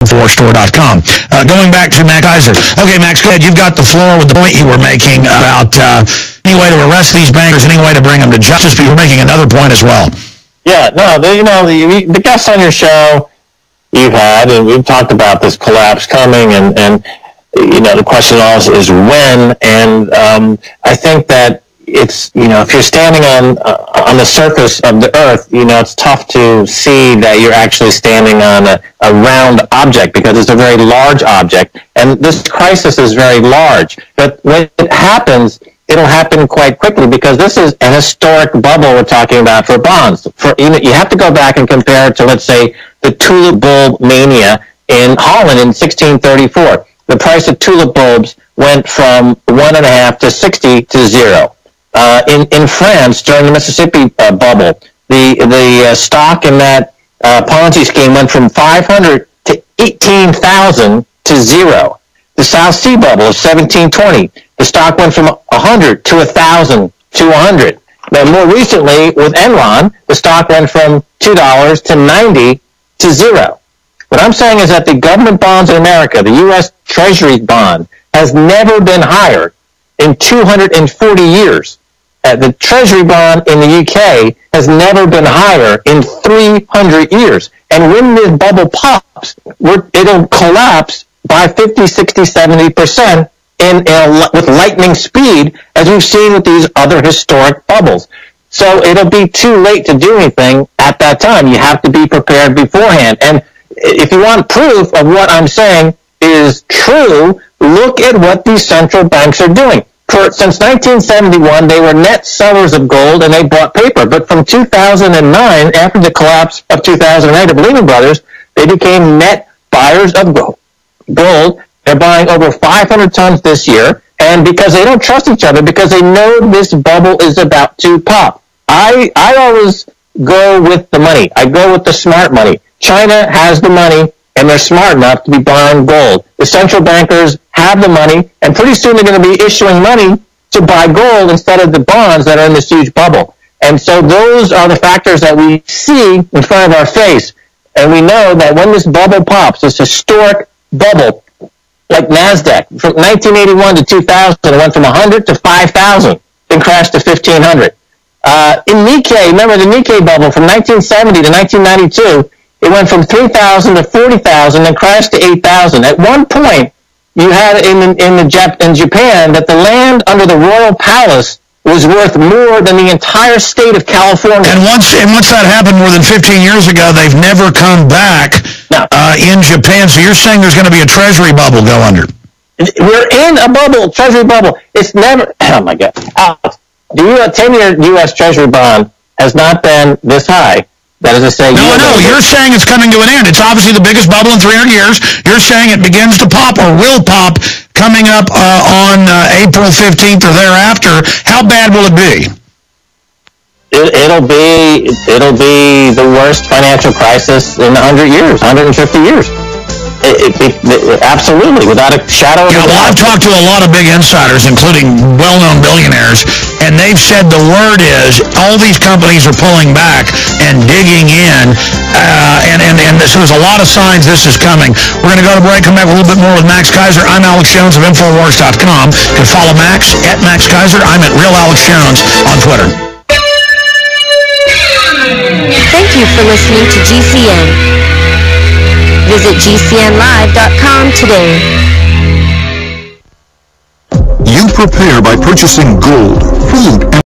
InfoWarsStore.com. Going back to Max Keiser. Okay, Max, go ahead. You've got the floor with the point you were making about any way to arrest these bankers, any way to bring them to justice, but you were making another point as well. Yeah, no, the guests on your show you've had, and we've talked about this collapse coming, and the question also is when, and I think that it's, if you're standing on the surface of the earth, it's tough to see that you're actually standing on a round object, because it's a very large object, and this crisis is very large. But when it happens, it'll happen quite quickly, because this is an historic bubble we're talking about for bonds. You have to go back and compare it to, let's say, the tulip bulb mania in Holland in 1634. The price of tulip bulbs went from 1.5 to 60 to 0. In France, during the Mississippi bubble, the stock in that Ponzi scheme went from 500 to 18,000 to 0. The South Sea bubble of 1720, the stock went from 100 to 1,000 to 100. Now, more recently, with Enron, the stock went from $2 to 90 to 0. What I'm saying is that the government bonds in America, the U.S. Treasury bond, has never been higher in 240 years. The Treasury bond in the UK has never been higher in 300 years. And when this bubble pops, it'll collapse by 50, 60, 70% with lightning speed, as we've seen with these other historic bubbles. So it'll be too late to do anything at that time. You have to be prepared beforehand. And if you want proof of what I'm saying is true, look at what these central banks are doing. Since 1971, they were net sellers of gold, and they bought paper. But from 2009, after the collapse of 2008 of Lehman Brothers, they became net buyers of gold. They're buying over 500 tons this year, and because they don't trust each other, because they know this bubble is about to pop. I always go with the money. I go with the smart money. China has the money, and they're smart enough to be buying gold. The central bankers have the money, and pretty soon they're going to be issuing money to buy gold instead of the bonds that are in this huge bubble. And so those are the factors that we see in front of our face. And we know that when this bubble pops, this historic bubble, like NASDAQ, from 1981 to 2000, it went from 100 to 5,000, then crashed to 1,500. In Nikkei, remember the Nikkei bubble from 1970 to 1992, it went from 3,000 to 40,000 and crashed to 8,000. At one point, you had in Japan that the land under the royal palace was worth more than the entire state of California. And once that happened more than 15 years ago, they've never come back in Japan. So you're saying there's going to be a treasury bubble go under? We're in a bubble, treasury bubble. It's never, oh my God. The 10-year U.S. treasury bond has not been this high. That is to say, no, you're saying it's coming to an end. It's obviously the biggest bubble in 300 years. You're saying it begins to pop or will pop coming up on April 15th or thereafter. How bad will it be? It'll be the worst financial crisis in 100 years, 150 years. Absolutely, without a shadow of a doubt. Well, I've talked to a lot of big insiders, including well-known billionaires, and they've said the word is all these companies are pulling back and digging in, and so there's a lot of signs this is coming. We're going to go to break, come back with a little bit more with Max Keiser. I'm Alex Jones of InfoWars.com. You can follow Max at Max Keiser. I'm at Real Alex Jones on Twitter. Thank you for listening to GCN. Visit GCNlive.com today. You prepare by purchasing gold, food, and